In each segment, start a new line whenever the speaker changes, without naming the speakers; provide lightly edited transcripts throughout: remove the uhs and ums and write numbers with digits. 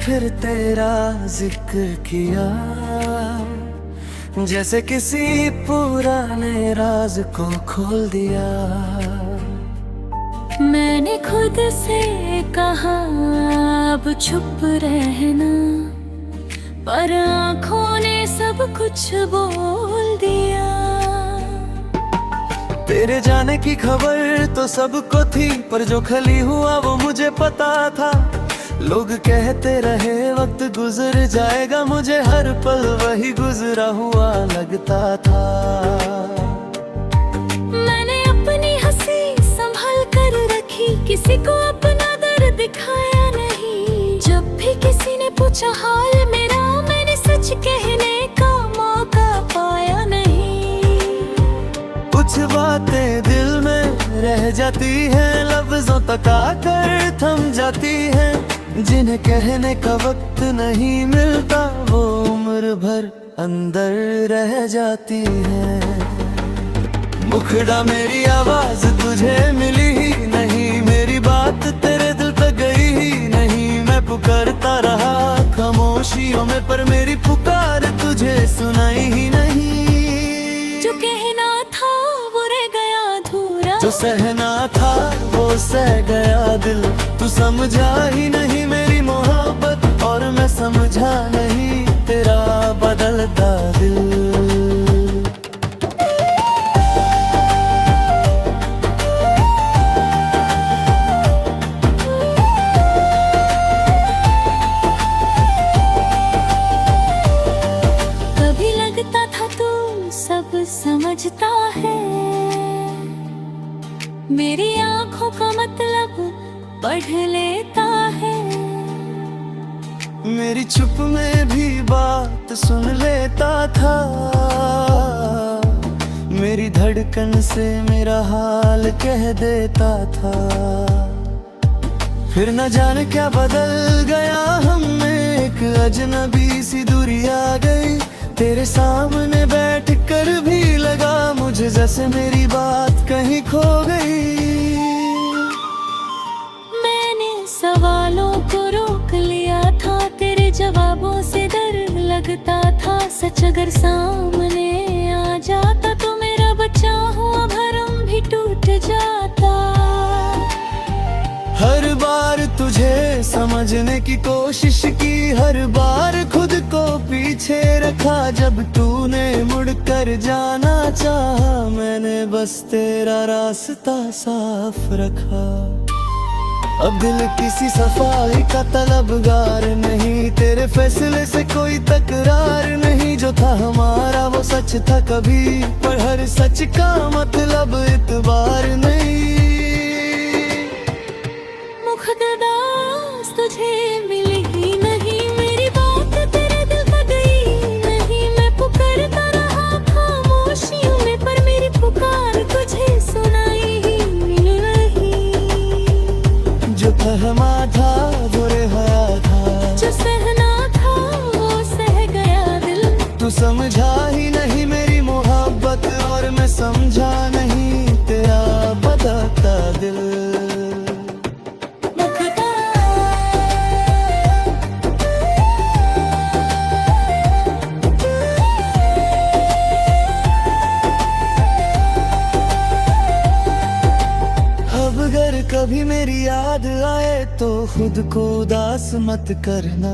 फिर तेरा जिक्र किया, जैसे किसी पुराने राज को खोल दिया।
मैंने खुद से कहा अब चुप रहना, पर आँखों ने सब कुछ बोल दिया।
तेरे जाने की खबर तो सबको थी, पर जो खली हुआ वो मुझे पता था। लोग कहते रहे वक्त गुजर जाएगा, मुझे हर पल वही गुजरा हुआ लगता था।
मैंने अपनी हंसी संभाल कर रखी, किसी को अपना दर्द दिखाया नहीं। जब भी किसी ने पूछा हाल मेरा, मैंने सच कहने का मौका पाया नहीं।
कुछ बातें दिल में रह जाती हैं, लफ्जों तक आकर थम जाती हैं। जिन्हें कहने का वक्त नहीं मिलता, वो उम्र भर अंदर रह जाती है। मुखड़ा मेरी आवाज तुझे मिली ही नहीं, मेरी बात तेरे दिल तक गई ही नहीं। मैं पुकारता रहा खामोशियों में, पर मेरी पुकार तुझे सुनाई ही नहीं।
जो कहना था वो रह गया अधूरा,
जो सहना था वो सह गया दिल। तू समझा ही नहीं मेरी मोहब्बत, और मैं समझा नहीं तेरा बदलता दिल।
कभी लगता था तू सब समझता है, मेरी आंखों का मतलब पढ़ लेता है।
मेरी चुप में भी बात सुन लेता था, मेरी धड़कन से मेरा हाल कह देता था। फिर न जाने क्या बदल गया हम में, एक अजनबी सी दूरी आ गई। तेरे सामने बैठ कर भी लगा मुझे जैसे मेरी बात कहीं खो गई।
मैंने सवालों को रोक लिया था, तेरे जवाबों से डर लगता था। सच अगर सामने आ जाता तो मेरा बचा हुआ भरम भी टूट जाता।
हर बार तुझे समझने की कोशिश की, हर बार खुद को पीछे रखा। जब तूने मुड़कर जाना चाहा, मैंने बस तेरा रास्ता साफ रखा। अब दिल किसी सफाई का तलबगार नहीं, तेरे फैसले से कोई तकरार नहीं। जो था हमारा वो सच था कभी, पर हर सच का मतलब इतबार नहीं।
मुखदास तुझे मिली ही नहीं, मेरी बात तेरे दिल तक गई नहीं। मैं पुकारता रहा खामोशियों में, पर मेरी पुकार तुझे सुनाई ही नहीं।
जो फहमा था वो रहा था,
जो सहना था वो सह गया दिल।
तू समझा ही नहीं मेरी मोहब्बत, और मैं समझा नहीं तेरा बदलता दिल। अगर कभी मेरी याद आए तो खुद को उदास मत करना।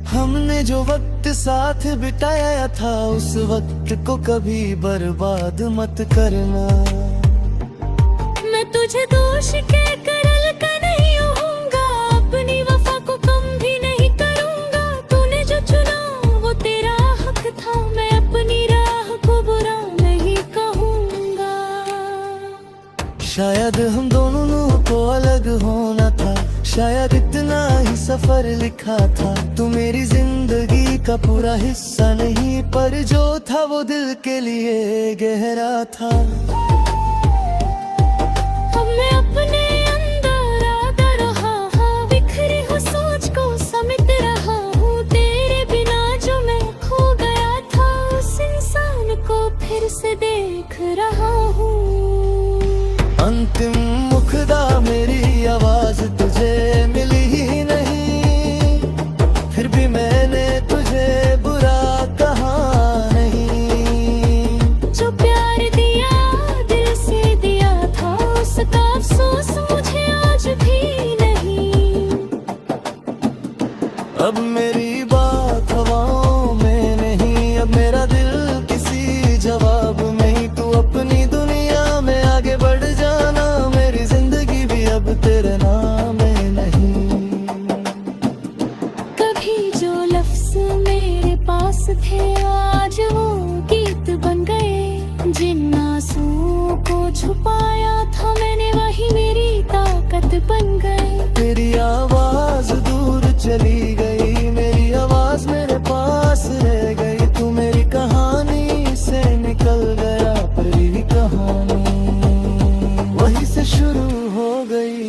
हमने जो वक्त साथ बिताया था, उस वक्त को कभी बर्बाद मत करना।
मैं तुझे दोष कहकर हल्का नहीं होऊंगा, अपनी वफा को कम भी नहीं करूंगा। तूने जो चुना वो तेरा हक था, मैं अपनी राह को बुरा नहीं कहूंगा।
शायद हम दोनों को अलग होना था, शायद इतना ही सफर लिखा था। तू मेरी जिंदगी का पूरा हिस्सा नहीं, पर जो था वो दिल के लिए गहरा था।
अब मैं अपने अंदर आता रहा हूँ, बिखरी हुई सोच को समेट रहा हूँ। तेरे बिना जो मैं खो गया था, उस इंसान को फिर से देख रहा हूँ।
अंतिम मुखदा मेरी आवाज तुझे मिली ही नहीं, कभी मैंने तुझे बुरा कहा नहीं।
जो प्यार दिया दिल से दिया था, उसका अफसोस मुझे आज भी नहीं।
अब मेरी बात हवाओं में नहीं, अब मेरा दिल किसी जवाब में ही। तू अपनी दुनिया में आगे बढ़ जाना, मेरी जिंदगी भी अब तेरे नाम में नहीं।
कभी जो लफ्ज मेरे पास थे आज वो गीत बन गए। जिन आंसुओं को छुपाया था मैंने वही मेरी ताकत बन गए।
तेरी आवाज दूर चली गई, मेरी आवाज मेरे पास रह गई। तू मेरी कहानी से निकल गया, परी कहानी वहीं से शुरू हो गई।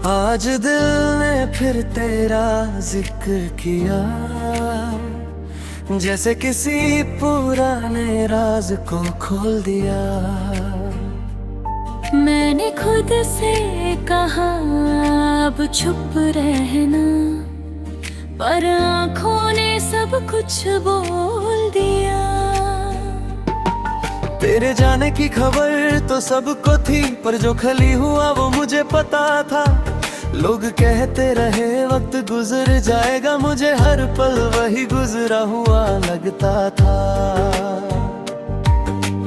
आज दिल ने फिर तेरा जिक्र किया, जैसे किसी पुराने राज को खोल दिया।
मैंने खुद से कहा अब चुप रहना, पर आँखों ने सब कुछ बोल दिया।
तेरे जाने की खबर तो सबको थी, पर जो खली हुआ वो मुझे पता था। लोग कहते रहे वक्त गुजर जाएगा, मुझे हर पल वही गुजरा हुआ लगता था।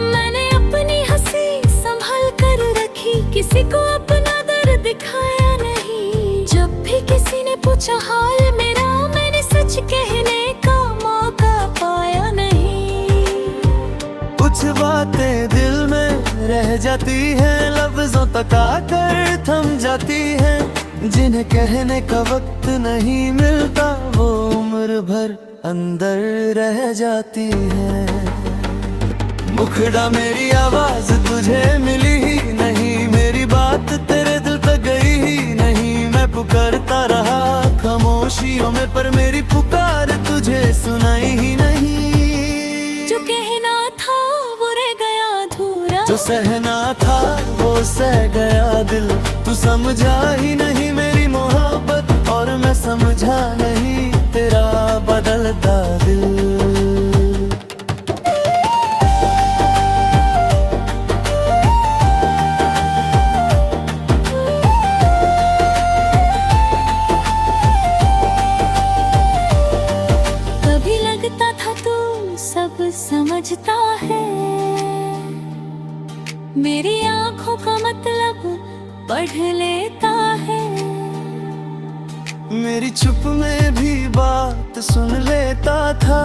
मैंने अपनी हंसी संभाल कर रखी, किसी को अपना दर्द दिखाया नहीं। जब भी किसी ने पूछा हाल मेरा, मैंने सच कहने का मौका पाया नहीं।
कुछ बातें दिल में रह जाती हैं, लफ्जों तक आकर थम जाती हैं। जिन्हें कहने का वक्त नहीं मिलता, वो उम्र भर अंदर रह जाती है। मुखड़ा मेरी आवाज तुझे मिली ही नहीं, मेरी बात तेरे दिल तक गई ही नहीं। मैं पुकारता रहा खामोशियों में, पर मेरी पुकार तुझे सुनाई ही नहीं।
जो कहना था वो रह गया अधूरा,
जो सहना था वो सह गया दिल। तू समझा ही नहीं मेरी मोहब्बत, और मैं समझा नहीं तेरा बदलता दिल।
कभी लगता था तू सब समझता है, मेरी आंखों का मतलब पढ़ लेता है।
मेरी चुप में भी बात सुन लेता था,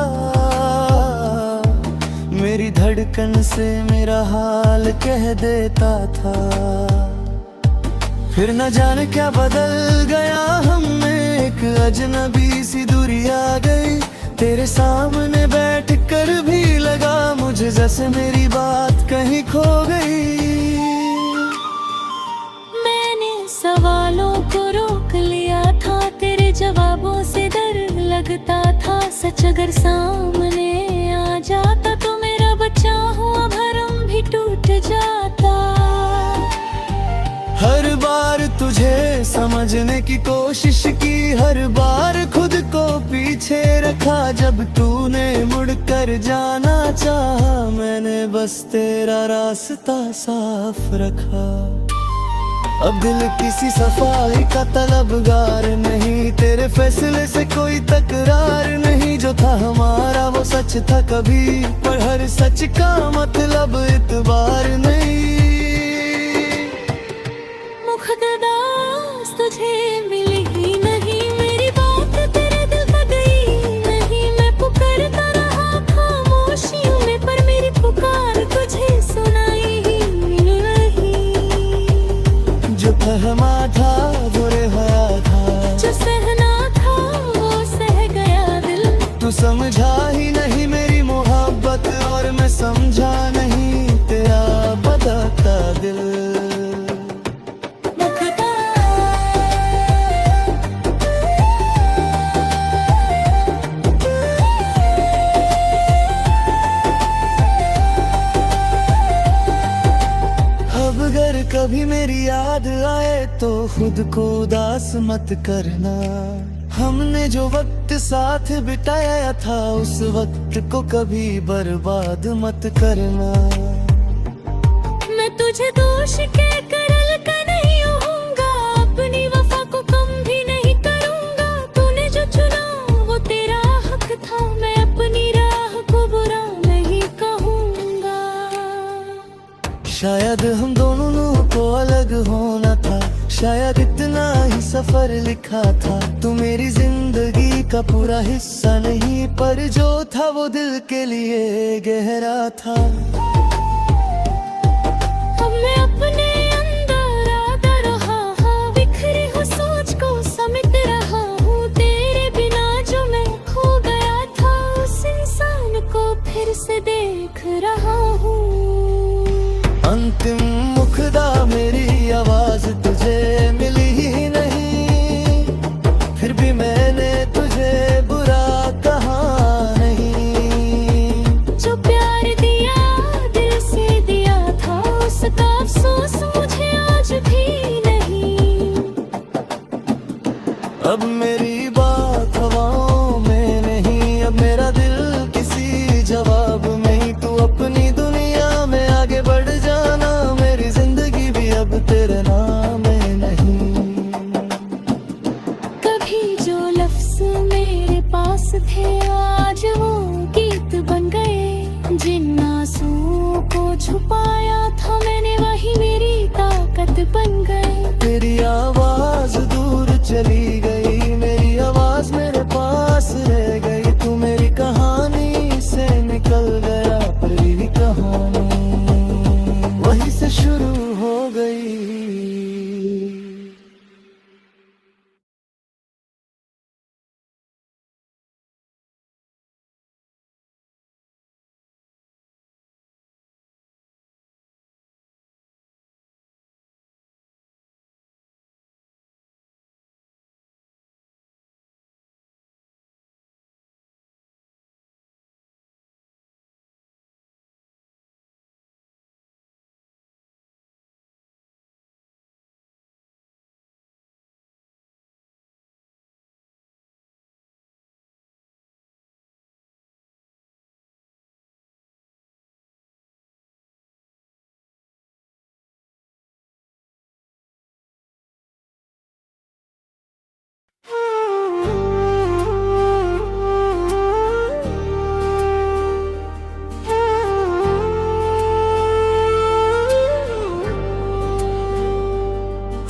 मेरी धड़कन से मेरा हाल कह देता था। फिर न जाने क्या बदल गया हम में, एक अजनबी सी दूरी आ गई। तेरे सामने बैठ कर भी लगा मुझे जैसे मेरी बात कहीं खो गई।
सवालों को रोक लिया था, तेरे जवाबों से डर लगता था। सच अगर सामने आ जाता तो मेरा बचा हुआ भरम भी टूट जाता।
हर बार तुझे समझने की कोशिश की, हर बार खुद को पीछे रखा। जब तूने मुड़कर जाना चाहा, मैंने बस तेरा रास्ता साफ रखा। अब दिल किसी सफाई का तलबगार नहीं, तेरे फैसले से कोई तकरार नहीं। जो था हमारा वो सच था कभी, पर हर सच का मतलब इतबार नहीं।
मुखगदास तुझे मिली ही नहीं, मेरी बात तेरे दिल तक गई नहीं। मैं पुकारता रहा खामोशियों में, पर मेरी पुकार तुझे सुनाई ही नहीं।
जो फहमा था वो रिहाया था,
जो सहना था वो सह गया दिल।
तू समझा ही नहीं मेरी मोहब्बत, और मैं समझा नहीं तेरा बदलता दिल। अगर कभी मेरी याद आए तो खुद को उदास मत करना। हमने जो वक्त साथ बिताया था उस वक्त को कभी बर्बाद मत करना।
मैं तुझे दोष के करल का नहीं होऊंगा, अपनी वफा को कम भी नहीं करूंगा। तूने जो चुना वो तेरा हक था, मैं अपनी राह को बुरा नहीं कहूंगा।
शायद हम दोनों को अलग होना था, शायद इतना ही सफर लिखा था। तू मेरी जिंदगी का पूरा हिस्सा नहीं, पर जो था वो दिल के लिए गहरा था।
अब मैं अपने अंदर आधा रहा हूँ, बिखरी हूँ सोच को समेट रहा हूँ। तेरे बिना जो मैं खो गया था, उस इंसान को फिर से देख रहा हूँ।
अंतिम मुखदा मेरी आवाज तुझे मिली ही नहीं, फिर भी मैंने तुझे बुरा कहा नहीं।
जो प्यार दिया दिल से दिया था, उसका अफसोस मुझे आज भी नहीं।
अब मेरी बात हवाओं में नहीं, अब मेरा दिल किसी जवाब में ही। तू अपनी दुनिया में आगे बढ़ जाना, मेरी जिंदगी भी अब तेरे नाम में नहीं।
कभी जो लफ्ज मेरे पास थे आज वो गीत बन गए। जिन आंसुओं को छुपाया था मैंने, वही मेरी ताकत बन गए।
तेरी आवाज दूर चली गई, मेरी आवाज मेरे पास रह गई। तू मेरी कहानी से निकल गया, पर मेरी कहानी वहीं से शुरू हो गई।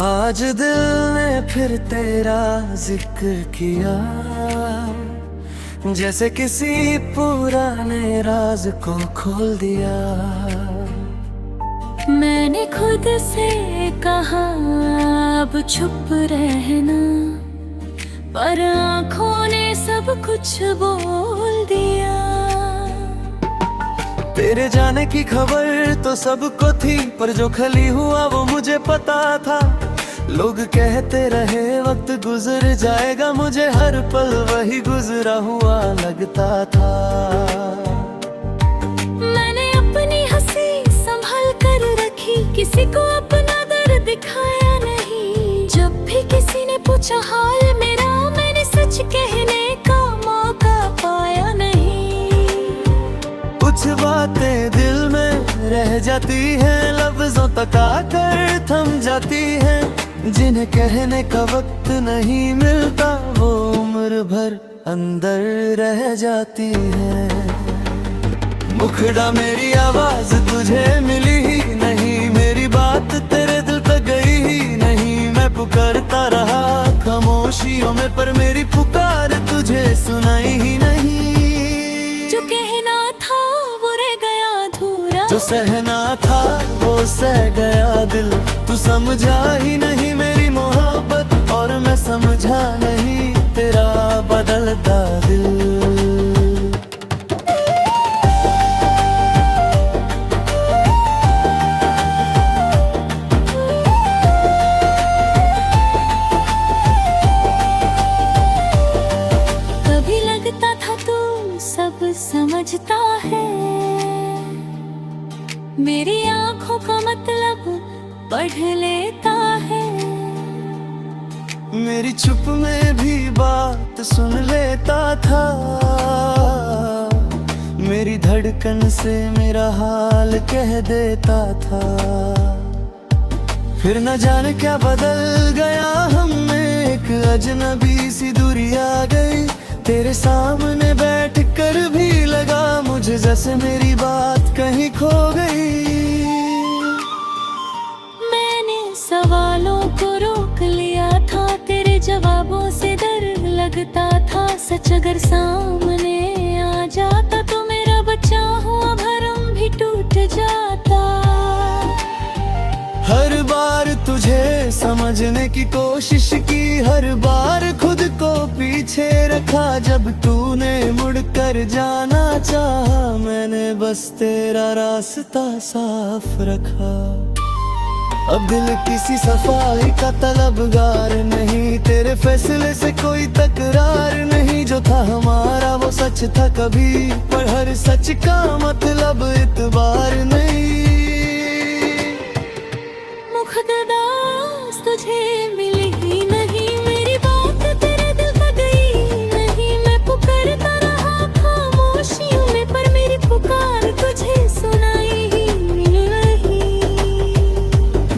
आज दिल ने फिर तेरा जिक्र किया, जैसे किसी पुराने राज को खोल दिया।
मैंने खुद से कहा अब चुप रहना, पर आँखों ने सब कुछ बोल दिया।
तेरे जाने की खबर तो सबको थी, पर जो खली हुआ वो मुझे पता था। लोग कहते रहे वक्त गुजर जाएगा, मुझे हर पल वही गुजरा हुआ लगता था।
मैंने अपनी हंसी संभाल कर रखी, किसी को अपना दर्द दिखाया नहीं। जब भी किसी ने पूछा हाल मेरा, मैंने सच कहने का मौका पाया नहीं।
कुछ बातें दिल में रह रह जाती हैं, लफ्जों तक आकर थम जाती हैं। जिन्हें कहने का वक्त नहीं मिलता, वो उम्र भर अंदर रह जाती है। मुखड़ा मेरी आवाज तुझे मिली ही नहीं, मेरी बात तेरे दिल तक गई ही नहीं। मैं पुकारता रहा खामोशियों में, पर मेरी पुकार तुझे सुनाई ही नहीं।
जो कहना था वो रह गया अधूरा,
जो सहना था वो सह गया दिल। तू समझा ही नहीं मेरी मोहब्बत, और मैं समझा नहीं तेरा बदलता दिल।
कभी लगता था तू सब समझता है, मेरी आंखों का मतलब पढ़ लेता है।
मेरी चुप में भी बात सुन लेता था, मेरी धड़कन से मेरा हाल कह देता था। फिर न जाने क्या बदल गया हम में, एक अजनबी सी दूरी आ गई। तेरे सामने बैठ कर भी लगा मुझे जैसे मेरी बात कहीं खो गई।
मैंने सवालों को रोक लिया था, तेरे जवाबों से डर लगता था। सच अगर सामने आ जाता तो मेरा बचा हुआ भरम भी टूट जाता।
हर बार तुझे समझने की कोशिश की, हर बार खुद को पीछे रखा। जब तूने मुड़कर जाना चाहा, मैंने बस तेरा रास्ता साफ रखा। अब दिल किसी सफाई का तलबगार नहीं, तेरे फैसले से कोई तकरार नहीं। जो था हमारा वो सच था कभी, पर हर सच का मतलब इतबार नहीं।
मुखदास तुझे मिली ही नहीं, मेरी बात तेरे दिल तक गई नहीं। मैं पुकारता रहा खामोशियों में, पर मेरी पुकार तुझे सुनाई ही नहीं।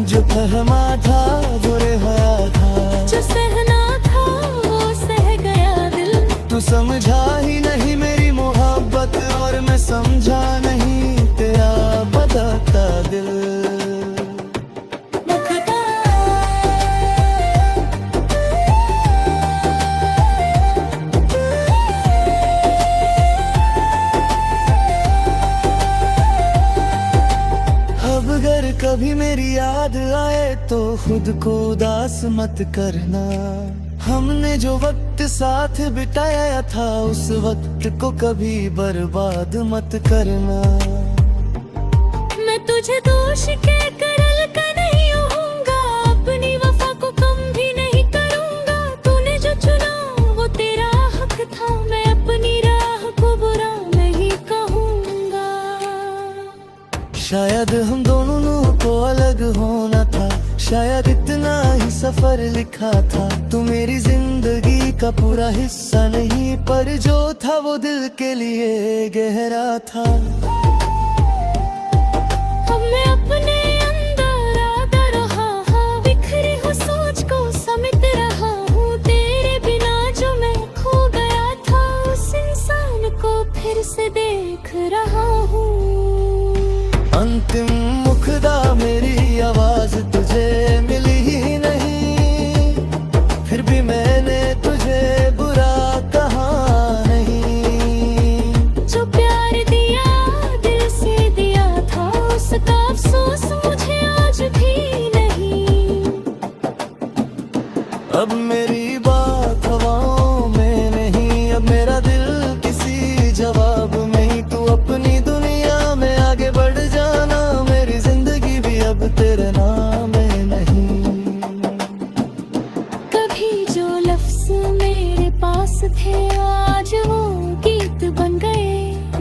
जो फहमा था वो रिहाया था,
जो सहना था वो सह गया दिल।
तू समझा ही नहीं मेरी मोहब्बत, और मैं समझा नहीं तेरा बदलता दिल। अब अगर कभी मेरी याद आए तो खुद को उदास मत करना। हमने जो वक्त साथ बिताया था, उस वक्त को कभी बर्बाद मत करना।
मैं तुझे दोष के करल का नहीं होऊंगा, अपनी वफा को कम भी नहीं करूंगा। तूने जो चुना वो तेरा हक था, मैं अपनी राह को बुरा नहीं कहूंगा।
शायद हम दोनों को अलग होना था, शायद इतना ही सफर लिखा था। तू मेरी जिंदगी का पूरा हिस्सा नहीं, पर जो था वो दिल के लिए गहरा था।
अब मैं अपने अंदर आधा रहा हाँ, बिखरी हूँ सोच को समेट रहा हूँ। तेरे बिना जो मैं खो गया था, उस इंसान को फिर से देख रहा हूँ।
अंतिम मुखदा मेरी आवाज तुझे मिली ही नहीं, फिर भी मैंने तुझे बुरा कहा नहीं।
जो प्यार दिया दिल से दिया था, उसका अफसोस मुझे आज भी नहीं।
अब मेरी बात हवाओं में नहीं, अब मेरा दिल किसी जवाब में ही। तू अपनी दुनिया में आगे बढ़ जाना, मेरी जिंदगी भी अब तेरे नाम में नहीं।
कभी जो लफ्ज मेरे पास थे, आज वो गीत बन गए।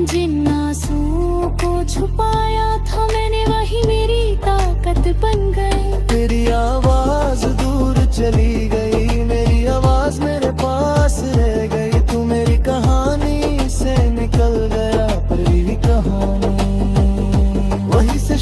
जिन आंसुओं को छुपाया था मैंने, वही मेरी ताकत बन गए।
तेरी आवाज दूर चली गई, मेरी आवाज मेरे पास रह गई। तू मेरी कहानी से निकल गया, पर भी कहानी वहीं से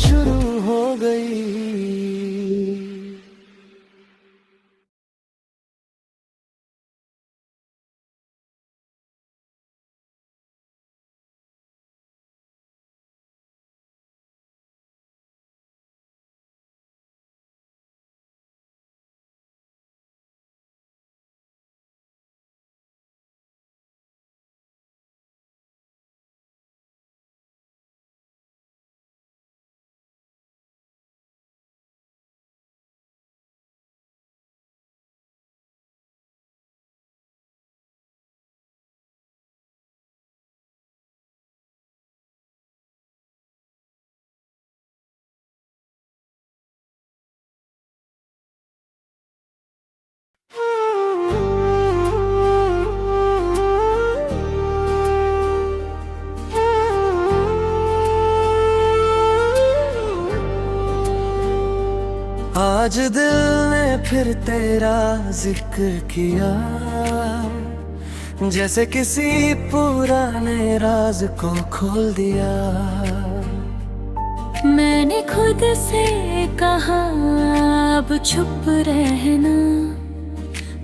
आज दिल ने फिर तेरा जिक्र किया, जैसे किसी पुराने राज को खोल दिया।
मैंने खुद से कहा अब चुप रहना,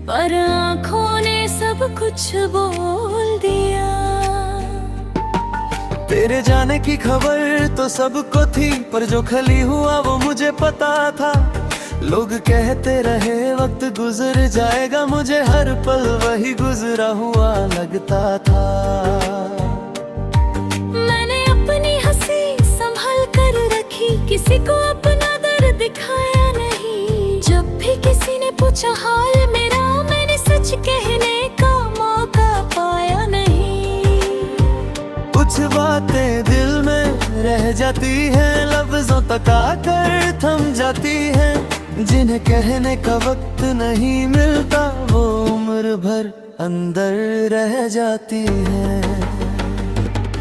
पर आँखों ने सब कुछ बोल दिया।
तेरे जाने की खबर तो सबको थी, पर जो खली हुआ वो मुझे पता था। लोग कहते रहे वक्त गुजर जाएगा, मुझे हर पल वही गुजरा हुआ लगता था।
मैंने अपनी हंसी संभल कर रखी, किसी को अपना दर्द दिखाया नहीं। जब भी किसी ने पूछा हाल मेरा, मैंने सच कहने का मौका पाया नहीं।
कुछ बातें दिल में रह जाती हैं, लफ्जों तक आकर थम जाती हैं। जिन्हें कहने का वक्त नहीं मिलता, वो उम्र भर अंदर रह जाती है।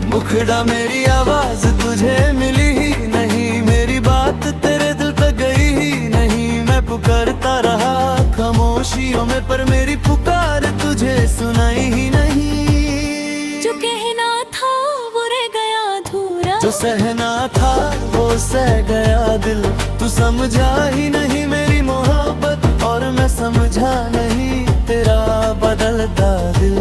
मुखड़ा मेरी आवाज तुझे मिली ही नहीं, मेरी बात तेरे दिल तक गई ही नहीं। मैं पुकारता रहा खामोशियों में, पर मेरी पुकार तुझे सुनाई ही नहीं।
जो कहना था वो रह गया अधूरा,
जो सहना था वो सह गया दिल। तू समझा ही नहीं मेरी मोहब्बत, और मैं समझा नहीं तेरा बदलता दिल।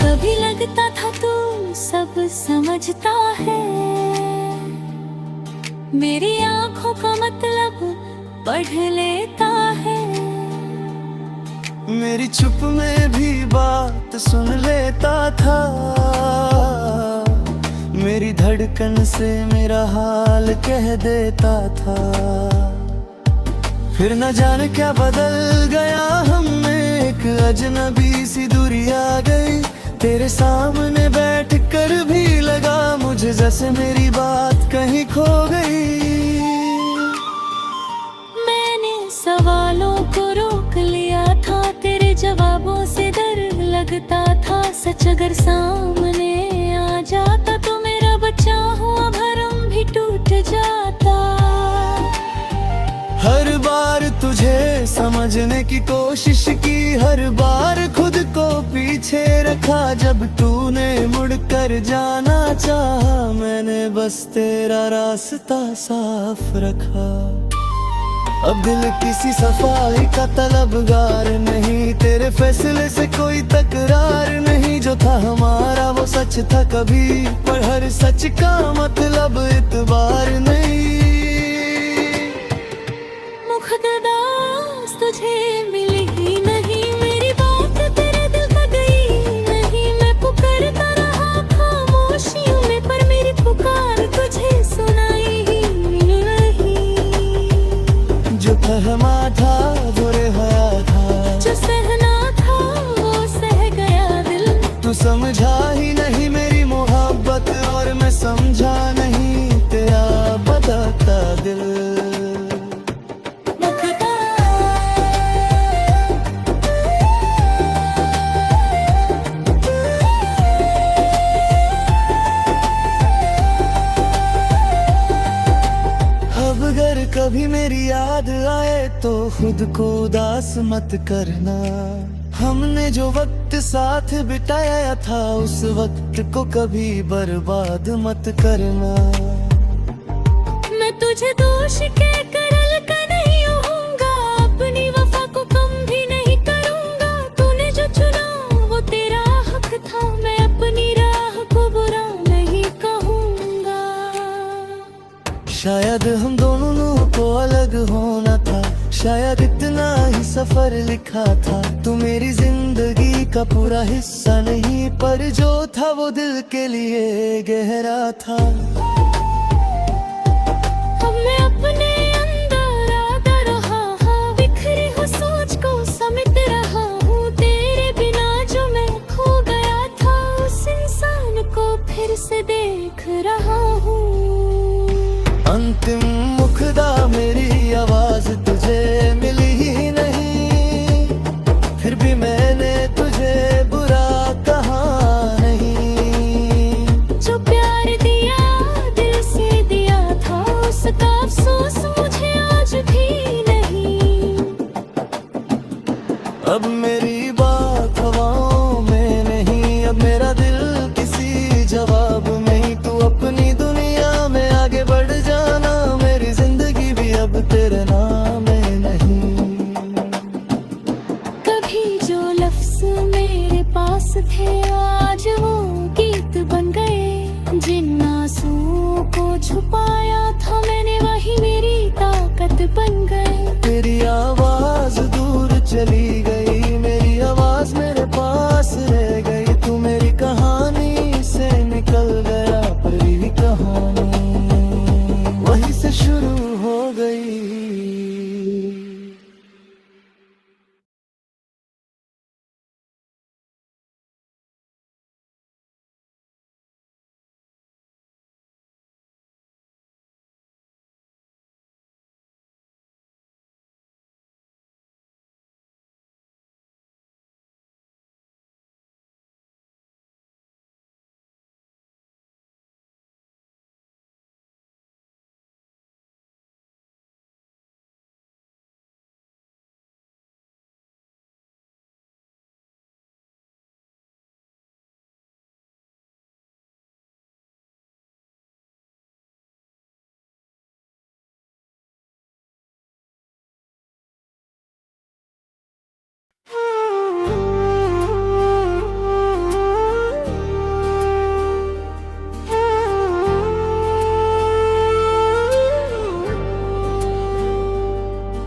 कभी लगता था तू सब समझता है, मेरी आंखों का मतलब पढ़ लेता है।
मेरी चुप में भी बात सुन लेता था, मेरी धड़कन से मेरा हाल कह देता था। फिर न जाने क्या बदल गया हमने, एक अजनबी सी दूरी आ गई। तेरे सामने बैठ कर भी लगा मुझे जैसे मेरी बात कहीं खो गई।
मैंने सवालों को रोक लिया था, तेरे जवाबों से डर लगता था। सच अगर सामने आ जाता तो मेरा बचा हुआ भरम भी टूट जाता।
हर बार तुझे समझने की कोशिश की, हर बार खुद को पीछे रखा। जब तूने मुड़कर जाना चाहा, मैंने बस तेरा रास्ता साफ रखा। अब दिल किसी सफाई का तलबगार नहीं, तेरे फैसले से कोई तकरार नहीं। जो था हमारा वो सच था कभी, पर हर सच का मतलब इतबार नहीं।
मुखदास तुझे मिली ही नहीं, मेरी बात तेरे दिल तक गई नहीं। मैं पुकारता रहा खामोशियों में, पर मेरी पुकार तुझे सुनाई ही नहीं।
जो फहमा था वो रहा था,
जो सहना था वो सह गया दिल।
तू समझा ही नहीं मेरी मोहब्बत, और मैं समझा नहीं तेरा बदलता दिल। अगर कभी मेरी याद आए तो खुद को उदास मत करना। हमने जो वक्त साथ बिताया था, उस वक्त को कभी बर्बाद मत करना।
मैं तुझे दोष कहकर हल्का नहीं होऊंगा, अपनी वफा को कम भी नहीं करूंगा। तूने जो चुना वो तेरा हक था, मैं अपनी राह को बुरा नहीं कहूंगा।
शायद हम दोनों को अलग होना था, शायद इतना ही सफर लिखा था। तू मेरी जिंदगी का पूरा हिस्सा नहीं, पर जो था वो दिल के लिए गहरा था।
अब मैं अपने अंदर आता रहा हूँ, बिखरी हुई सोच को समेट रहा हूँ। तेरे बिना जो मैं खो गया था, उस इंसान को फिर से देख रहा हूँ।
अंतिम मुखदा मेरी आवाज तुझे मिली ही नहीं,
जिन आंसुओं को छुपाया था मैंने, वही मेरी ताकत बन गए।
तेरी आवाज दूर चली गई, मेरी आवाज मेरे पास रह गई। तू मेरी कहानी से निकल गया, पर ये कहानी वहीं से शुरू हो गई।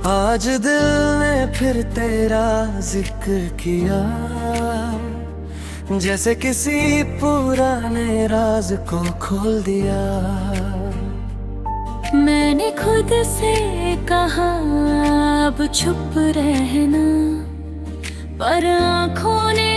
आज दिल ने फिर तेरा जिक्र किया, जैसे किसी पुराने राज को खोल दिया।
मैंने खुद से कहा अब चुप रहना, पर आंखों ने